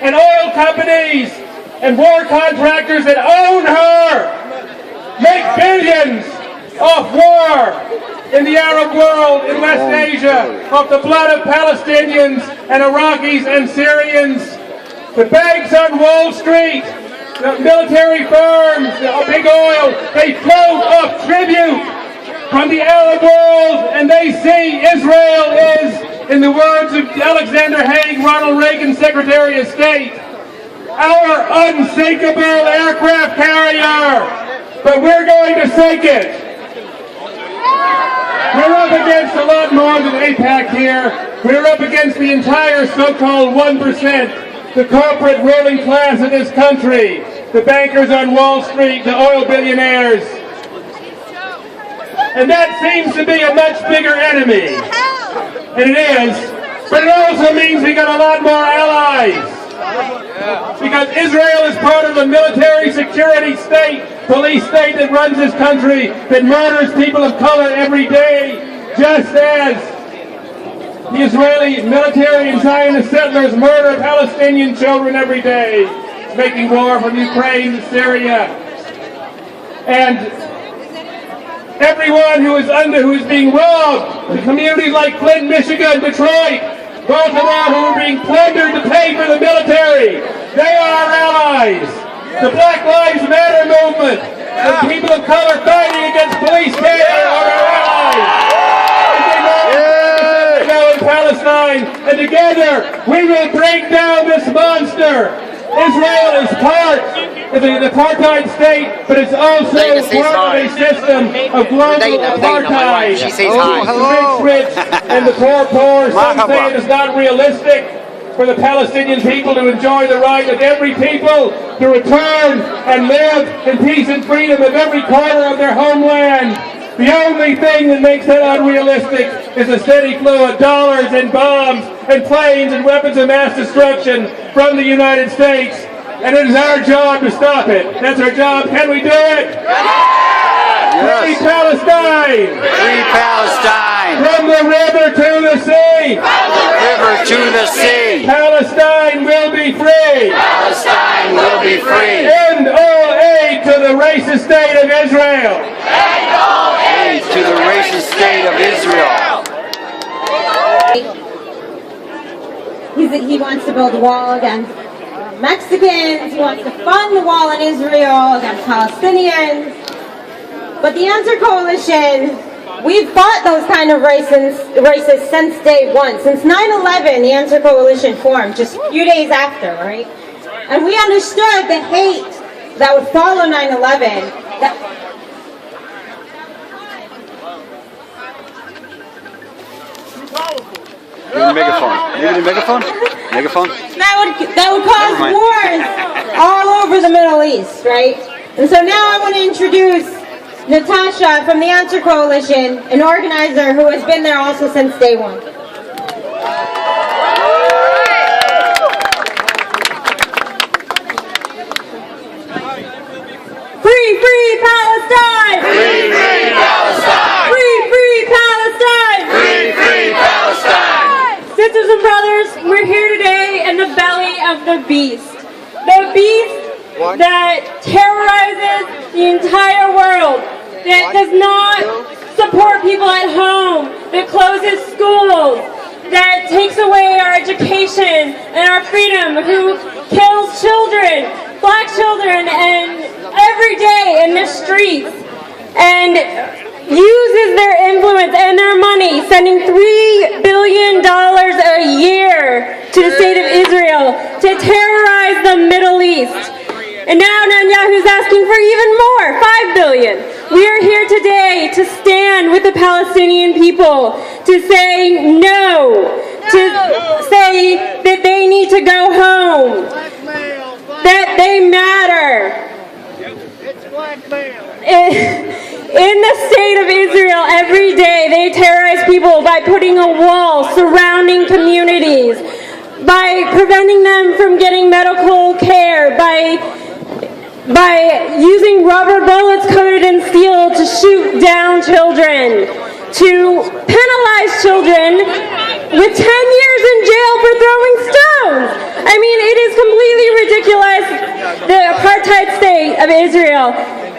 and oil companies and war contractors that own her make billions off war in the Arab world, in West Asia, off the blood of Palestinians and Iraqis and Syrians. The banks on Wall Street, the military firms, the big oil, they float off tribute from the Arab world, and they see Israel is, in the words of Alexander Haig, Ronald Reagan's Secretary of State, our unsinkable aircraft carrier. But we're going to sink it. We're up against a lot more than AIPAC here. We're up against the entire so-called 1%, the corporate ruling class of this country, the bankers on Wall Street, the oil billionaires. And that seems to be a much bigger enemy. And it is. But it also means we got a lot more allies. Because Israel is part of a military security state, police state that runs this country, that murders people of color every day, just as the Israeli military and Zionist settlers murder Palestinian children every day, making war from Ukraine to Syria. And everyone who is being robbed, the communities like Clinton, Michigan, Detroit, Baltimore, who are being plundered to pay for the military, they are our allies. The Black Lives Matter movement, the people of color fighting against police terror are our allies. And they know in Palestine, and together we will break down this monster. Israel is part of the apartheid state, but it's also part of a system of global apartheid. The rich, and the poor. Some say it is not realistic for the Palestinian people to enjoy the right of every people to return and live in peace and freedom of every corner of their homeland. The only thing that makes that unrealistic is the steady flow of dollars and bombs and planes and weapons of mass destruction from the United States. And it is our job to stop it. That's our job. Can we do it? Yes. Free Palestine! Free Palestine! From the river to the sea! From the river to the sea! Palestine will be free! Palestine will be free! End all aid to the racist state of Israel! End all aid to the racist state of Israel! He wants to build a wall against Mexicans, he wants to fund the wall in Israel against Palestinians. But the Answer Coalition, we've fought those kind of racists since day one. Since 9/11, the Answer Coalition formed just a few days after, right? And we understood the hate that would follow 9/11. Maybe the megaphone. Maybe the megaphone? Megaphone? That would cause wars all over the Middle East, right? And so now I want to introduce Natasha from the Answer Coalition, an organizer who has been there also since day one. Free, free Palestine! Free, free Palestine! Free, free Palestine! Free, free Palestine! Sisters and brothers, we're here today in the belly of the beast. The beast that terrorizes the entire world, that does not support people at home, that closes schools, that takes away our education and our freedom, who kills children, black children, and every day in the streets, and uses their influence and their money, sending $3 billion a year to the state of Israel to terrorize the Middle East. And now Netanyahu's asking for even more, $5 billion. We are here today to stand with the Palestinian people, to say no, to say that they need to go home, that they matter. In the state of Israel, every day they terrorize people by putting a wall surrounding communities, by preventing them from getting medical care, by using rubber bullets coated in steel to shoot down children, to penalize children with 10 years in jail for throwing stones. I of Israel.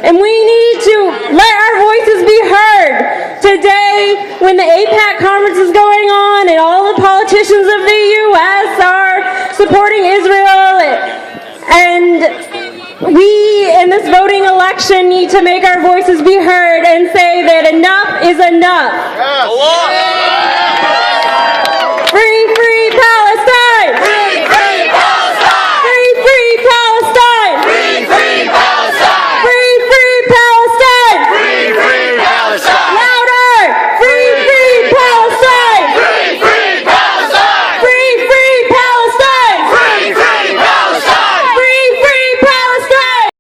And we need to let our voices be heard. Today, when the AIPAC conference is going on and all the politicians of the U.S. are supporting Israel, and we in this voting election need to make our voices be heard and say that enough is enough. Yes.